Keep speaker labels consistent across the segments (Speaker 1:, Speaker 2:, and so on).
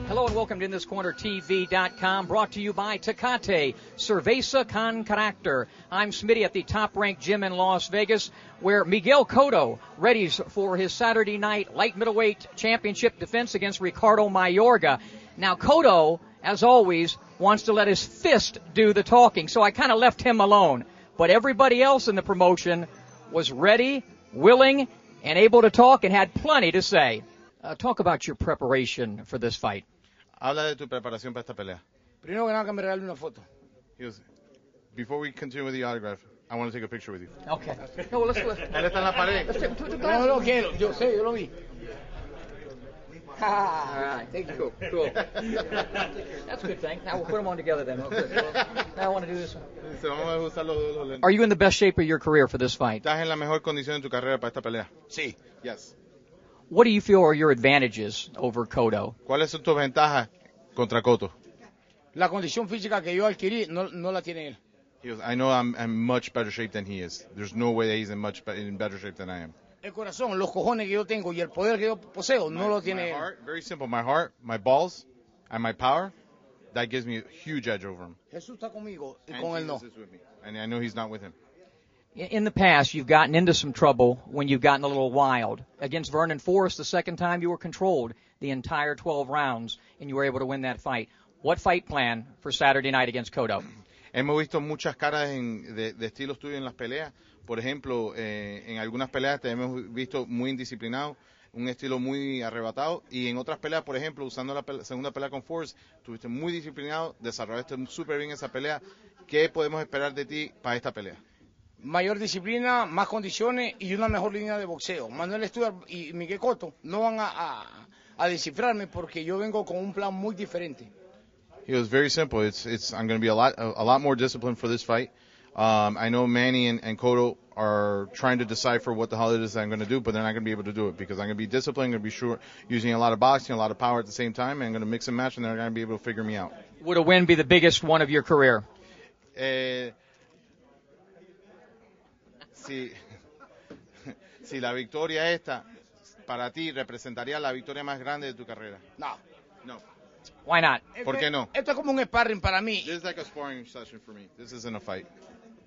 Speaker 1: Hello and welcome to InThisCornerTV.com, brought to you by Tecate, Cerveza con Carácter. I'm Smitty at the top-ranked gym in Las Vegas, where Miguel Cotto readies for his Saturday night light middleweight championship defense against Ricardo Mayorga. Now, Cotto, as always, wants to let his fist do the talking, so I kind of left him alone. But everybody else in the promotion was ready, willing, and able to talk and had plenty to say. Talk about your preparation for this fight.
Speaker 2: Habla de tu preparación para esta pelea.
Speaker 3: Primero que nada, que me regale una foto.
Speaker 2: Before we continue with the autograph, I want to take a picture with you.
Speaker 1: Okay. No, let's
Speaker 2: Él está en la pared.
Speaker 3: No lo quiero, yo sé, yo lo vi.
Speaker 1: All right, thank you. Cool. That's a good thing. Now we'll put them on together then. Now I want to do this one. Are you in the best shape of your career for this fight?
Speaker 2: ¿Estás en la mejor condición de tu carrera para esta pelea?
Speaker 3: Sí.
Speaker 2: Yes.
Speaker 1: What do you feel are your advantages over Cotto?
Speaker 2: ¿Cuáles son tus ventajas contra Cotto?
Speaker 3: La condición física que yo adquirí no la tiene él.
Speaker 2: He goes, I know I'm in much better shape than he is. There's no way that he's in better shape than I am.
Speaker 3: El corazón, los cojones que yo tengo y el poder que yo poseo no lo tiene él.
Speaker 2: Heart, very simple. My heart, my balls, and my power, that gives me a huge edge over him.
Speaker 3: Jesús está conmigo y
Speaker 2: And
Speaker 3: con él
Speaker 2: Jesus
Speaker 3: no.
Speaker 2: is with me. And I know he's not with him.
Speaker 1: In the past, you've gotten into some trouble when you've gotten a little wild. Against Vernon Forrest, the second time you were controlled the entire 12 rounds, and you were able to win that fight. What fight plan for Saturday night against Cotto?
Speaker 2: Hemos visto muchas caras de estilos tuyos en las peleas. Por ejemplo, en algunas peleas te hemos visto muy indisciplinado, un estilo muy arrebatado. Y en otras peleas, por ejemplo, usando la segunda pelea con Forrest, estuviste muy disciplinado, desarrollaste súper bien esa pelea. ¿Qué podemos esperar de ti para esta pelea?
Speaker 3: Mayor disciplina, más condiciones y una mejor línea de boxeo. Emanuel Steward y Miguel Cotto no van a descifrarme porque yo vengo con un plan muy diferente.
Speaker 2: It was very simple. I'm going to be a lot more disciplined for this fight. I know Manny and Cotto are trying to decipher what the hell it is that I'm going to do, but they're not going to be able to do it because I'm going to be disciplined, going to be sure using a lot of boxing, a lot of power at the same time, and I'm going to mix and match, and they're going to be able to figure me out.
Speaker 1: Would a win be the biggest one of your career?
Speaker 2: Si la victoria esta para ti representaría la victoria más grande de tu carrera.
Speaker 3: No.
Speaker 1: Why not?
Speaker 2: ¿Por qué no?
Speaker 3: Esto es como un sparring para mí.
Speaker 2: This is like a sparring session for me. This isn't a fight.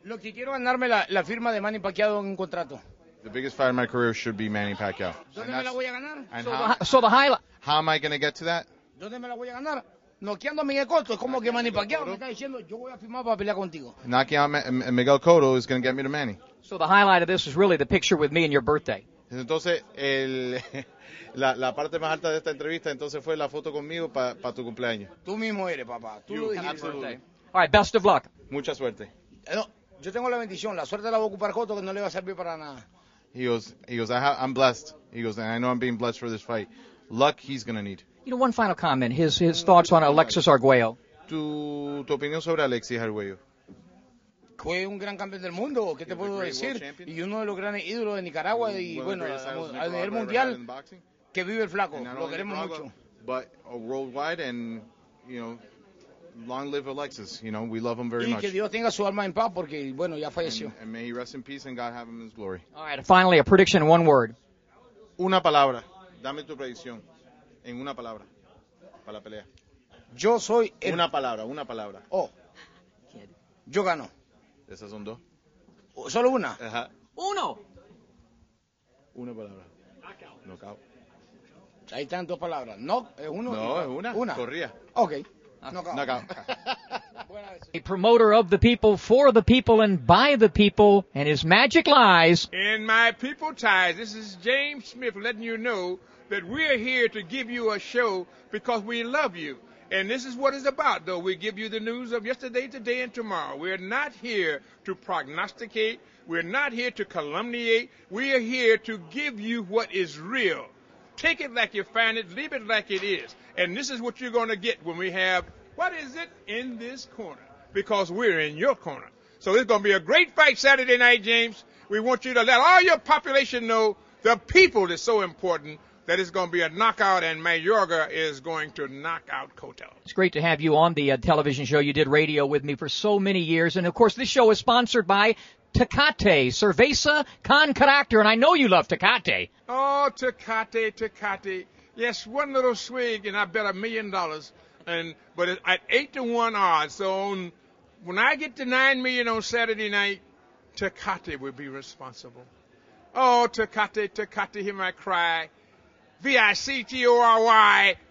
Speaker 3: Lo que quiero es ganarme la firma de Manny Pacquiao en un contrato.
Speaker 2: The biggest fight in my career should be Manny Pacquiao.
Speaker 3: ¿Dónde me la voy a ganar?
Speaker 2: And
Speaker 1: So the highlight.
Speaker 2: how am I going to get to that?
Speaker 3: ¿Dónde me la voy a ganar? Noqueando a Miguel Cotto. Es como que Manny Pacquiao me está diciendo, yo voy a firmar para pelear contigo.
Speaker 2: Knocking out Miguel Cotto is going to get me to Manny.
Speaker 1: So the highlight of this is really the picture with me and your birthday.
Speaker 2: Entonces, la parte más alta de esta entrevista entonces fue la foto conmigo para tu cumpleaños.
Speaker 3: Tú mismo eres, papá. Tú lo dijiste.
Speaker 2: Absolutely.
Speaker 1: All right, best of luck.
Speaker 2: Mucha suerte.
Speaker 3: No, yo tengo la bendición. La suerte la voy a ocupar Cotto, que no le va a servir para nada.
Speaker 2: He goes, I'm blessed. He goes, and I know I'm being blessed for this fight. Luck he's going to need.
Speaker 1: You know, one final comment, his thoughts on Alexis Arguello.
Speaker 2: Tu opinión sobre Alexis Arguello.
Speaker 3: Fue un gran campeón del mundo, ¿qué te puedo decir? Y uno de los grandes ídolos de Nicaragua y bueno, a nivel mundial, que vive el flaco, lo queremos mucho.
Speaker 2: But worldwide and, you know, long live Alexis, you know, we love him very much.
Speaker 3: Y que Dios tenga su alma en paz porque, bueno, ya falleció.
Speaker 2: And may he rest in peace and God have him in his glory.
Speaker 1: All right, finally, a prediction in one word.
Speaker 2: Una palabra, dame tu predicción en una palabra para la pelea.
Speaker 3: Yo soy el...
Speaker 2: Una palabra.
Speaker 3: Oh, yo gano.
Speaker 2: Esas son dos.
Speaker 3: ¿Solo una?
Speaker 2: Ajá.
Speaker 1: Uno.
Speaker 2: Una palabra. Knockout.
Speaker 3: Ahí están dos palabras. No, es uno.
Speaker 2: No, es una.
Speaker 3: Una.
Speaker 2: Corría.
Speaker 3: Ok. Knockout.
Speaker 2: Knockout.
Speaker 1: A promoter of the people, for the people, and by the people, and his magic lies.
Speaker 4: In my people ties, this is James Smith letting you know that we're here to give you a show because we love you. And this is what it's about, though. We give you the news of yesterday, today, and tomorrow. We're not here to prognosticate. We're not here to calumniate. We are here to give you what is real. Take it like you find it. Leave it like it is. And this is what you're going to get when we have, what is it, in this corner? Because we're in your corner. So it's going to be a great fight Saturday night, James. We want you to let all your population know the people is so important. That it's going to be a knockout, and Mayorga is going to knock out Cotto.
Speaker 1: It's great to have you on the television show. You did radio with me for so many years. And, of course, this show is sponsored by Tecate, Cerveza con Carácter. And I know you love Tecate.
Speaker 4: Oh, Tecate. Yes, one little swig, and I bet $1 million. But it's at 8-1 odds. So when I get to $9 million on Saturday night, Tecate will be responsible. Oh, Tecate, hear my cry. Victory!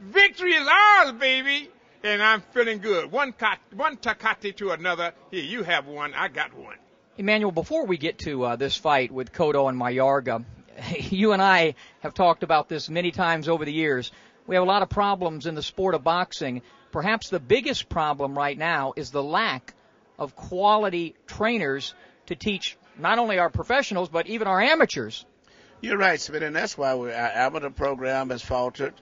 Speaker 4: Victory is ours, baby! And I'm feeling good. One Tecate to another. Here, you have one. I got one.
Speaker 1: Emanuel, before we get to this fight with Cotto and Mayorga, you and I have talked about this many times over the years. We have a lot of problems in the sport of boxing. Perhaps the biggest problem right now is the lack of quality trainers to teach not only our professionals, but even our amateurs.
Speaker 5: You're right, Smitty, and that's why our amateur program has faltered.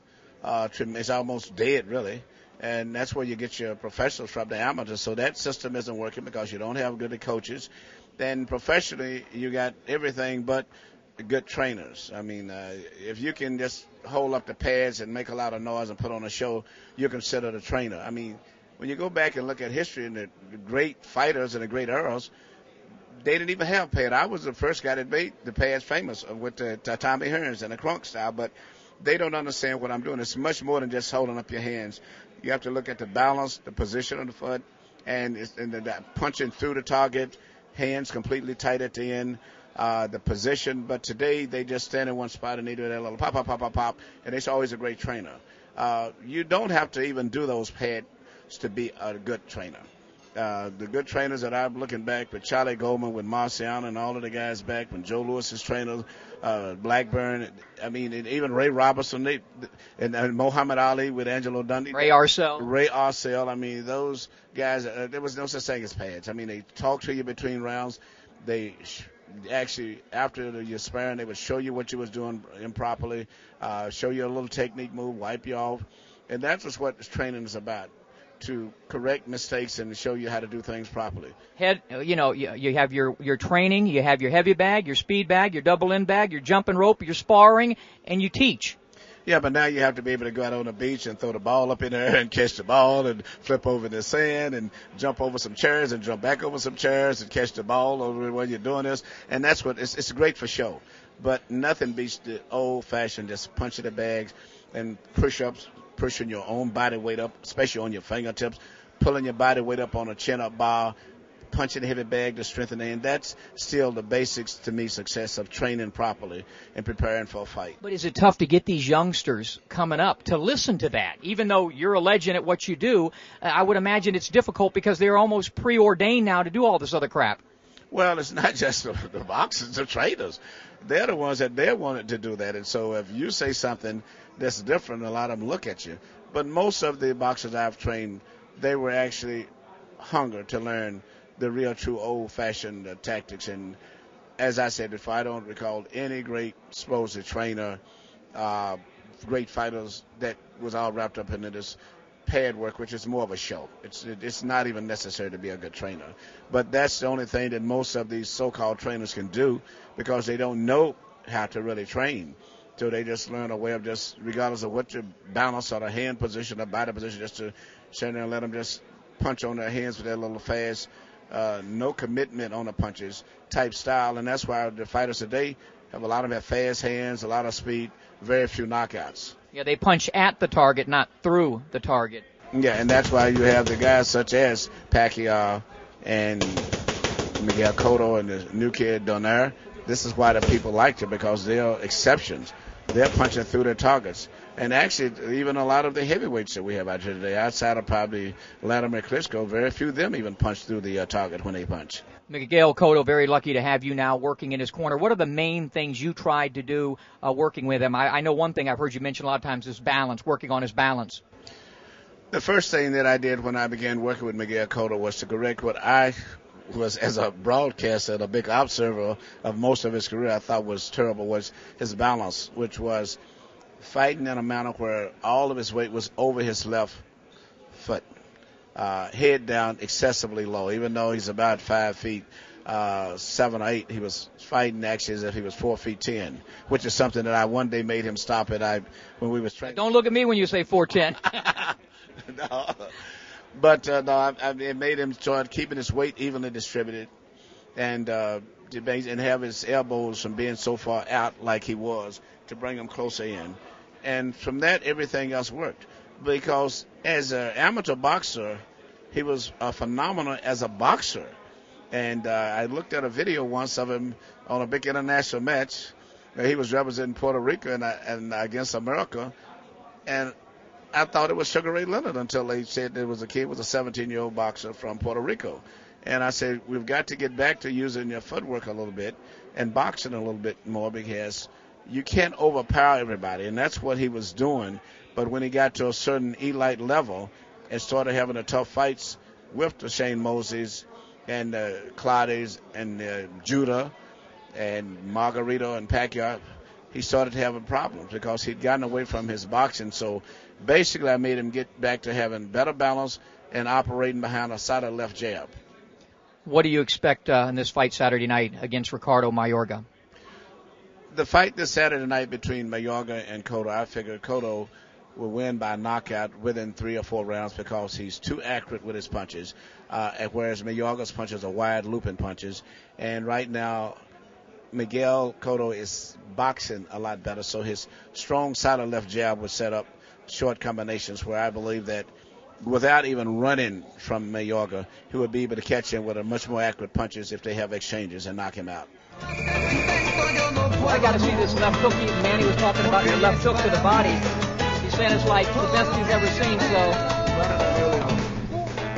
Speaker 5: It's almost dead, really. And that's where you get your professionals from, the amateurs. So that system isn't working because you don't have good coaches. Then professionally, you got everything but good trainers. I mean, if you can just hold up the pads and make a lot of noise and put on a show, you're considered a trainer. I mean, when you go back and look at history and the great fighters and the great earls, they didn't even have pads. I was the first guy that made the pads famous with the Tommy Hearns and the crunk style, but they don't understand what I'm doing. It's much more than just holding up your hands. You have to look at the balance, the position of the foot, and the punching through the target, hands completely tight at the end, the position. But today they just stand in one spot and they do that little pop, pop, pop, pop, pop, and it's always a great trainer. You don't have to even do those pads to be a good trainer. The good trainers that I'm looking back with Charlie Goldman, with Marciano and all of the guys back, when Joe Lewis's trainer, Blackburn, I mean, and even Ray Robertson, and Muhammad Ali with Angelo Dundee.
Speaker 1: Ray Arcel.
Speaker 5: I mean, those guys, there was no such thing as pads. I mean, they talk to you between rounds. They actually, after you're sparring, they would show you what you was doing improperly, show you a little technique move, wipe you off. And that's just what this training is about, to correct mistakes and show you how to do things properly.
Speaker 1: You have your training, you have your heavy bag, your speed bag, your double end bag, your jumping rope, your sparring, and you teach.
Speaker 5: Yeah, but now you have to be able to go out on the beach and throw the ball up in there and catch the ball and flip over the sand and jump over some chairs and jump back over some chairs and catch the ball over when you're doing this. And that's what it's great for show. But nothing beats the old-fashioned just punching the bags and push-ups, pushing your own body weight up, especially on your fingertips, pulling your body weight up on a chin-up bar, punching the heavy bag to strengthen it. And that's still the basics, to me, success of training properly and preparing for a fight.
Speaker 1: But is it tough to get these youngsters coming up to listen to that? Even though you're a legend at what you do, I would imagine it's difficult because they're almost preordained now to do all this other crap.
Speaker 5: Well, it's not just the boxers, the trainers. They're the ones that they wanted to do that. And so if you say something that's different, a lot of them look at you. But most of the boxers I've trained, they were actually hungry to learn the real, true, old-fashioned tactics. And as I said before, I don't recall any great supposed trainer, great fighters that was all wrapped up into this pad work, which is more of a show. It's not even necessary to be a good trainer. But that's the only thing that most of these so-called trainers can do, because they don't know how to really train. So they just learn a way of just, regardless of what your balance or the hand position or body position, just to sit there and let them just punch on their hands with that little fast, no commitment on the punches type style. And that's why the fighters today have a lot of them have fast hands, a lot of speed, very few knockouts.
Speaker 1: Yeah, they punch at the target, not through the target.
Speaker 5: Yeah, and that's why you have the guys such as Pacquiao and Miguel Cotto and the new kid Donaire. This is why the people liked it, because they're exceptions. They're punching through their targets. And actually, even a lot of the heavyweights that we have out here today, outside of probably Latimer Klitschko, very few of them even punch through the target when they punch.
Speaker 1: Miguel Cotto, very lucky to have you now working in his corner. What are the main things you tried to do working with him? I know one thing I've heard you mention a lot of times is balance, working on his balance.
Speaker 5: The first thing that I did when I began working with Miguel Cotto was to correct what I was, as a broadcaster and a big observer of most of his career, I thought was terrible, was his balance, which was fighting in a manner where all of his weight was over his left foot. Head down excessively low, even though he's about 5 feet 7 or 8. He was fighting actually as if he was 4 feet 10, which is something that I one day made him stop it. When we was training.
Speaker 1: Don't look at me when you say 4'10".
Speaker 5: No, but it made him start keeping his weight evenly distributed, and have his elbows from being so far out like he was, to bring him closer in. And from that, everything else worked. Because as an amateur boxer, he was phenomenal as a boxer. And I looked at a video once of him on a big international match. He was representing Puerto Rico and against America. And I thought it was Sugar Ray Leonard until they said there was a kid was a 17-year-old boxer from Puerto Rico. And I said, we've got to get back to using your footwork a little bit and boxing a little bit more, because you can't overpower everybody. And that's what he was doing. But when he got to a certain elite level and started having the tough fights with the Shane Moses and Claudes and Judah and Margarito and Pacquiao, he started having problems because he'd gotten away from his boxing. So basically I made him get back to having better balance and operating behind a side of left jab.
Speaker 1: What do you expect in this fight Saturday night against Ricardo Mayorga?
Speaker 5: The fight this Saturday night between Mayorga and Cotto, I figure Cotto will win by knockout within 3 or 4 rounds because he's too accurate with his punches, whereas Mayorga's punches are wide looping punches. And right now, Miguel Cotto is boxing a lot better, so his strong side of left jab would set up short combinations where I believe that without even running from Mayorga, he would be able to catch him with a much more accurate punches if they have exchanges and knock him out.
Speaker 1: I got to see this left hook. Manny was talking about your left hook to the body. He's saying it's like the best he's ever seen, so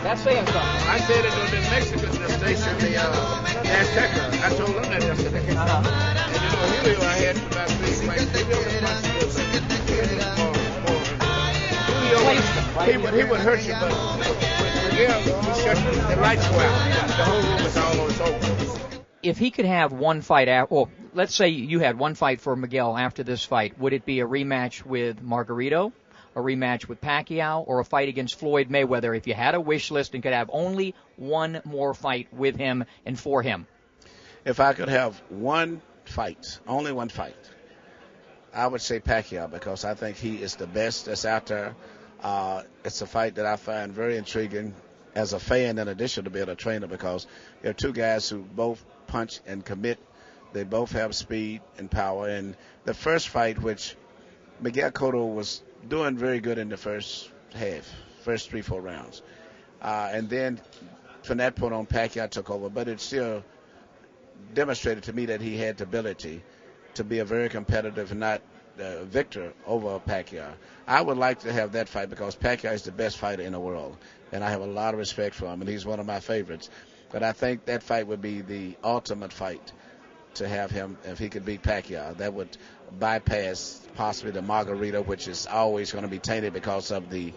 Speaker 1: that's saying something.
Speaker 5: I said it on the Mexican station, the Azteca. I told them that yesterday. And Julio, I had about 3 fights. He would hurt you, but with Miguel, he shut the lights go out. The whole room is all on his own.
Speaker 1: If he could have one fight, let's say you had one fight for Miguel after this fight, would it be a rematch with Margarito, a rematch with Pacquiao, or a fight against Floyd Mayweather if you had a wish list and could have only one more fight with him and for him?
Speaker 5: If I could have one fight, only one fight, I would say Pacquiao, because I think he is the best that's out there. It's a fight that I find very intriguing as a fan, in addition to being a trainer, because they're two guys who both punch and commit. They both have speed and power. And the first fight, which Miguel Cotto was doing very good in the first half, first 3-4 rounds. And then from that point on, Pacquiao took over. But it still demonstrated to me that he had the ability to be a very competitive and not victor over Pacquiao. I would like to have that fight because Pacquiao is the best fighter in the world. And I have a lot of respect for him, and he's one of my favorites. But I think that fight would be the ultimate fight to have him, if he could beat Pacquiao. That would bypass possibly the Margarito, which is always going to be tainted because of the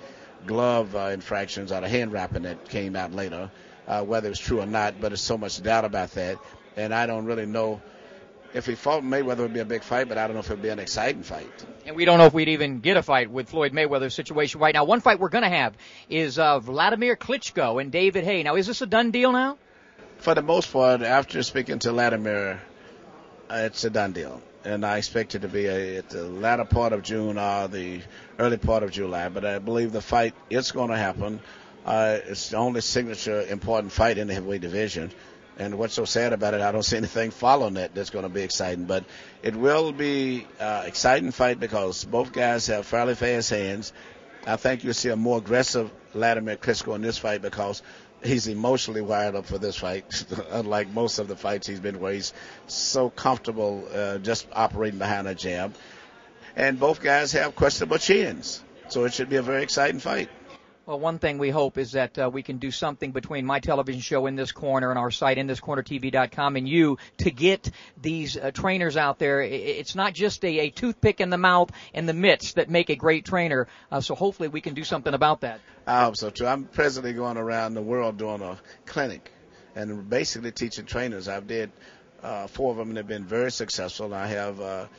Speaker 5: glove infractions or the hand wrapping that came out later, whether it's true or not. But there's so much doubt about that. And I don't really know. If he fought Mayweather, it would be a big fight, but I don't know if it would be an exciting fight.
Speaker 1: And we don't know if we'd even get a fight with Floyd Mayweather's situation right now. One fight we're going to have is Vladimir Klitschko and David Haye. Now, is this a done deal now?
Speaker 5: For the most part, after speaking to Vladimir, it's a done deal. And I expect it to be at the latter part of June or the early part of July. But I believe the fight is going to happen. It's the only signature important fight in the heavyweight division. And what's so sad about it, I don't see anything following that that's going to be exciting. But it will be an exciting fight because both guys have fairly fast hands. I think you'll see a more aggressive Vladimir Klitschko in this fight because he's emotionally wired up for this fight, unlike most of the fights he's been where he's so comfortable just operating behind a jab. And both guys have questionable chins. So it should be a very exciting fight.
Speaker 1: Well, one thing we hope is that we can do something between my television show In This Corner and our site, inthiscornertv.com, and you to get these trainers out there. It's not just a toothpick in the mouth and the mitts that make a great trainer. So hopefully we can do something about that.
Speaker 5: I hope so, too. I'm presently going around the world doing a clinic and basically teaching trainers. I've did 4 of them, and they've been very successful. I have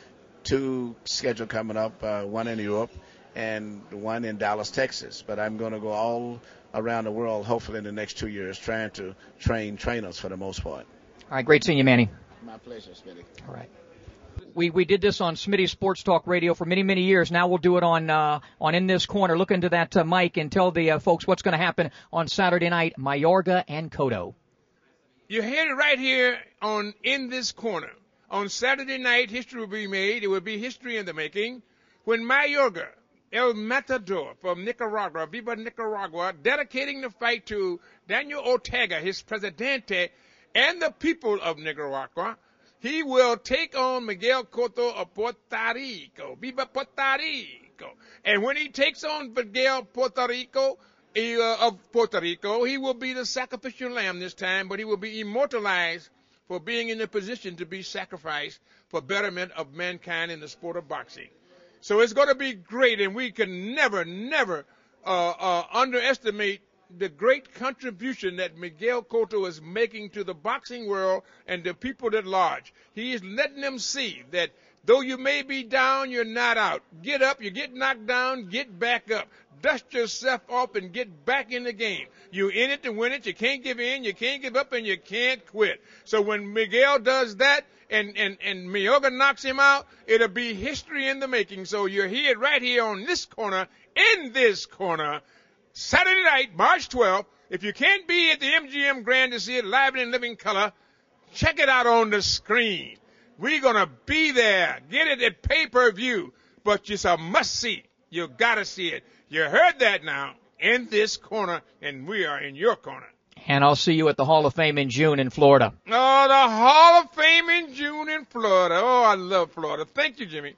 Speaker 5: 2 scheduled coming up, one in Europe and one in Dallas, Texas. But I'm going to go all around the world, hopefully in the next 2 years, trying to train trainers for the most part.
Speaker 1: All right, great seeing you, Manny.
Speaker 5: My pleasure, Smitty.
Speaker 1: All right. We did this on Smitty Sports Talk Radio for many, many years. Now we'll do it on In This Corner. Look into that mic and tell the folks what's going to happen on Saturday night, Mayorga and Cotto.
Speaker 4: You heard it right here on In This Corner. On Saturday night, history will be made. It will be history in the making. when Mayorga, El Matador from Nicaragua, Viva Nicaragua, dedicating the fight to Daniel Ortega, his presidente, and the people of Nicaragua, he will take on Miguel Cotto of Puerto Rico. Viva Puerto Rico. And when he takes on Miguel Puerto Rico, of Puerto Rico, he will be the sacrificial lamb this time, but he will be immortalized for being in the position to be sacrificed for betterment of mankind in the sport of boxing. So it's going to be great, and we can never underestimate the great contribution that Miguel Cotto is making to the boxing world and the people at large. He is letting them see that though you may be down, you're not out. Get up, you get knocked down, get back up. Dust yourself off and get back in the game. You're in it to win it. You can't give in, you can't give up, and you can't quit. So when Miguel does that and Mayorga knocks him out, it'll be history in the making. So you're here, right here on this corner, in this corner, Saturday night, March 12th. If you can't be at the MGM Grand to see it live and in living color, check it out on the screen. We're going to be there. Get it at pay-per-view. But it's a must-see. You got to see it. You heard that now, in this corner, and we are in your corner.
Speaker 1: And I'll see you at the Hall of Fame in June in Florida.
Speaker 4: Oh, the Hall of Fame in June in Florida. Oh, I love Florida. Thank you, Jimmy.